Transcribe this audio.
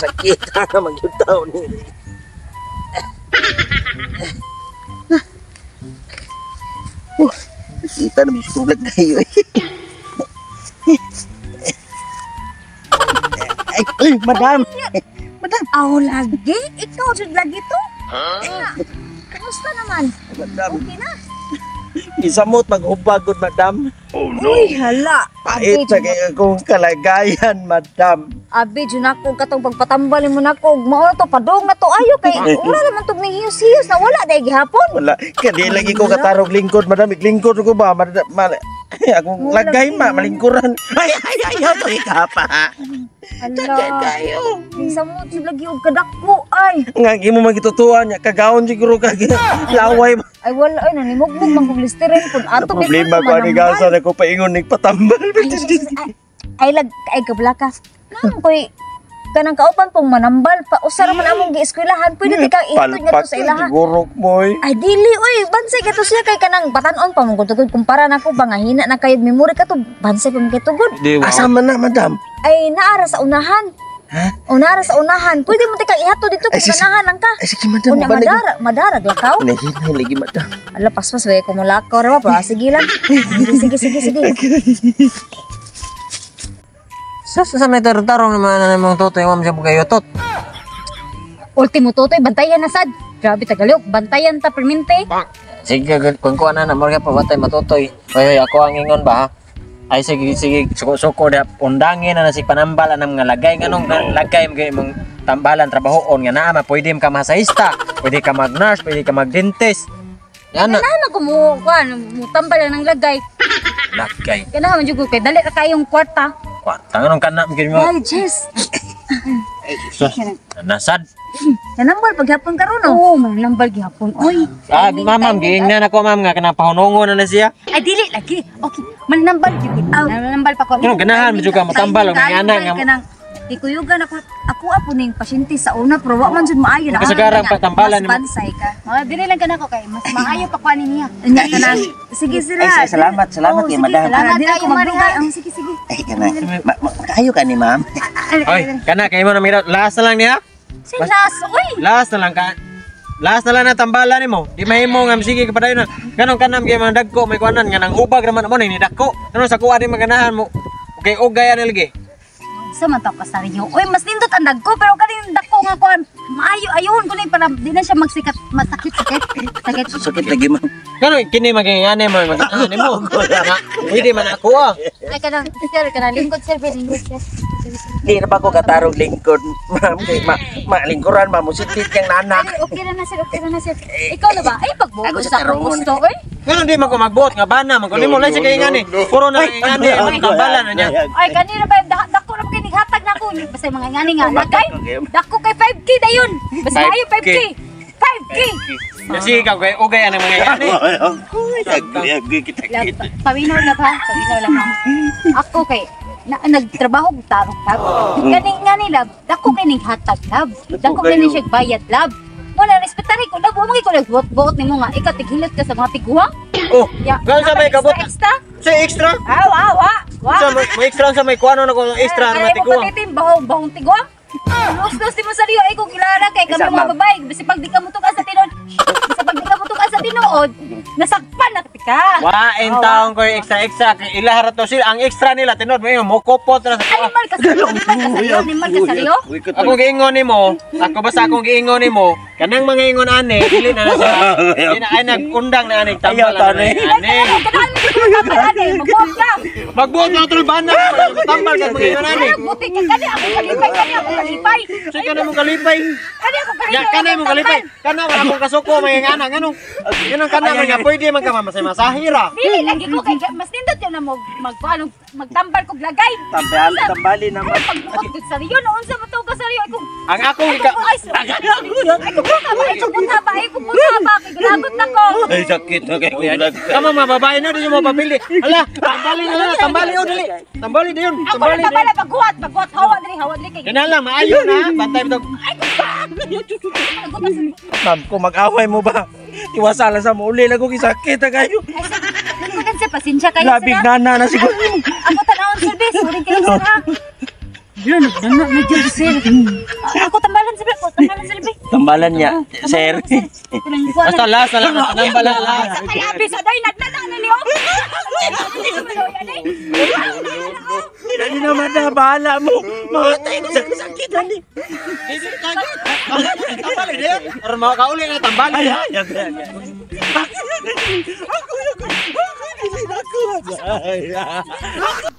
Sakit na magyutaw ni. Kita na magsulag kayo eh. Ay, madam. Madam. Aw, lagi? Ikaw jud lagi to? Kamusta naman? Madam. Okay na? Isamot maghubagod, madam. Uy, hala. Pait sa kaya akong kalagayan, madam. Abi, dyan ako katong pagpatambalin mo na ko. Mauna to, padong na to. Ayo kay, wala naman itong nihiyos-hiyos na wala dahil gihapon. Wala. Kadi lagi ko katarog lingkod, madam. Iglingkod ko ba? Akong lagay, malingkuran. Ay, ito ikapa. Hala. Kayo. Isa mo, dyan lagi yung kadako. Ay. Nga, mo magitutuan niya. Kagaon siguro laway. Ay, wala. Ay, nanimugmug, manguglisterin. Kung ato, Problema ko, anigasan ako paingon, nagpatambal. Ay, ay, kabla ka. Naman ko'y, kanang kaupan pong manambal. Usara man among gi-eskwelahan. Pwede di kang ihatod nga to sa ilahan. Siguro mo Ay, dili, uy. Bansay ka to siya kay kanang batanon pa mong kutugod. Kumpara na ko, ba nga hina na kayo memory ka to. Bansay pa mong kitugod. Asama na, madam. Ay, naara sa unahan. Ha? O naara sa unahan. Pwede mo tikang ihatod dito kung ganahan lang ka. Ay, sige, madam. Unya, madarag lakaw. Nahinay lagi, madam. Ala, paspas, way ko mo lakaw. Rawa pa, sige lang. Sige. Sa may tarong naman na namang totoy, ma'am siya po kayo tot. Ultimo totoy, bantayan na sad. Grabe tagalog, bantayan ta permente. Sige, kung kuha na marga pa batay matutoy. Ay, ako ang ingon ba ha? Ay, sige, suko da undangin na si panambal anang nga lagay. Nganong lagay mong tambalan, trabahoon nga naama. Pwede ka masahista, pwede ka mag-nurse, pwede ka mag-dentist. Yan na. Kailangan ko mo tambal ng lagay. Lagay. Kailangan mo kay dali ka kayong kwarta. Kwarta, anong ka na? Ay, Jess. Nasad. Nanambal paghapon ka ron, no? Oo, manambal gihapon. Uy. Ma'am, giingnan ako, ma'am, nga kanang pahunungo na siya. Ay, dili lagi. Okay, manambal gyud. Manambal pa ko. Ganahan mo juga mo tambal, ang mga anak nga. Ikuyugan ako apo ning pasyente sa una pero wa man jud maayo na. Kasagarang patambalan mo. Bansay ka. Mga dili lang kana ko kay mas maayo pa kuanin niya. Nya kanang sige sila. Ay, salamat kay madam. Salamat kayo Maria. Ang sige. Ay, kana. Kayo ka ni ma'am. Oy, kana kay mo na mira. Last na lang niya. Silas, uy. Last na lang ka. Last na lang na tambalan nimo. Di mahimo nga sige ka padayon na. Kanong kanam kay mga dagko may kuanan nga nang ubag naman mo ni dagko. Ano sa kuha di maganahan mo. Okay, ugay ana lagi. Sa man to kasaryo. Uy, mas nindot ang dagko pero kaning dagko nga kuan. Maayo ayun ko ni para di na siya magsikat masakit. Sakit lagi, ma'am. Kano kini magingane mo maganahan nimo. Pwede man ako ah. Ay kanang sir kanang lingkod sir lingkod sir. Di na ba ko katarog lingkod, ma'am? Kay malingkuran, ma'am. Musitit kang nanak. Ay, okay na na sir. Ikaw na ba? Ay, pagbuo sa akong gusto, oy. Kano di man ko magbuot nga bana man ko nimo lang sa kay ngani. Puro na ngani ang tambalan na niya. Ay, kanina ba dako na kinig hatag na ko. Basta mga ngani nga lagay. Dako kay 5K dayon. Basta ayo 5K. 5K. Kasi ikaw kay ugay ang mga ngani. Paminaw na ba? Paminaw lang ha. Ako kay nagtrabaho tarong tab. Ngani lab, dako kay ning hatag lab. Dako kay ning siya bayad lab. Wala respetari ko lab, mo ko nagbuot nimo nga ikaw tighilot ka sa mga tiguang. Oh, gano'n sa may kabot? Extra? Sa extra? Wa. Sa may extra sa may kuano na ko extra na matiguang. Ay, mo bahong tiguang. Los di mo sa liyo ay kung kilala kay kami mga babae. Basta pag di ka mutok sa tinuod, nasakpan na ka. Wain taong ko extra ilaharat to sila. Ang extra nila tinod mo kopot na sa. Animal ka sa liyo. Ako giingon nimo, ako basta akong giingon nimo, kanang mga ingon ane, dili na sa. Ay nagundang na ani tambal ani. Magbuot na tol bana, tambal ka mga ingon ani. Buti ka kani ako kalipay. Sige na mo kalipay. Kani ako kalipay. Ya kanay mo kalipay. Kana wala akong kasuko may ngana ngano. Ganun kana nga pwede man ka masahira. Dili lagi ko kay mas nindot yun na magtambal kog lagay. Tambali naman. Pagbuot sa liyo noon sa matuog ka sa liyo. Ang akong ika. Ay kumunta ba kay gulagot na ko. Ay, sakit na kay kuya. Kamo mga babae na di mo papili. Ala, tambali o dili. Tambali diyon. Tambali. Tambali pagbuot hawa diri kay. Kana lang maayo na, bantay mo. Ma'am, kung mag-away mo ba? Iwasala sa muli lang kung isakit na kayo. Nagkunan sa pasensya kayo Labig nana na siguro. Ako tanawon sir, sorry kayo sir ha. Yan, nagdana na dyan sir. Ako tambalan sila ko, tambalan sila bay. Tambalan niya, sir. Basta last na lang tanambala lang. Sa kalabi sa day nagdala na niyo. Hindi naman na, bahala mo. Mamatay ko sa kasakitan ni. Tambalin niya. Or makakauli na tambalin. Ay. Ako.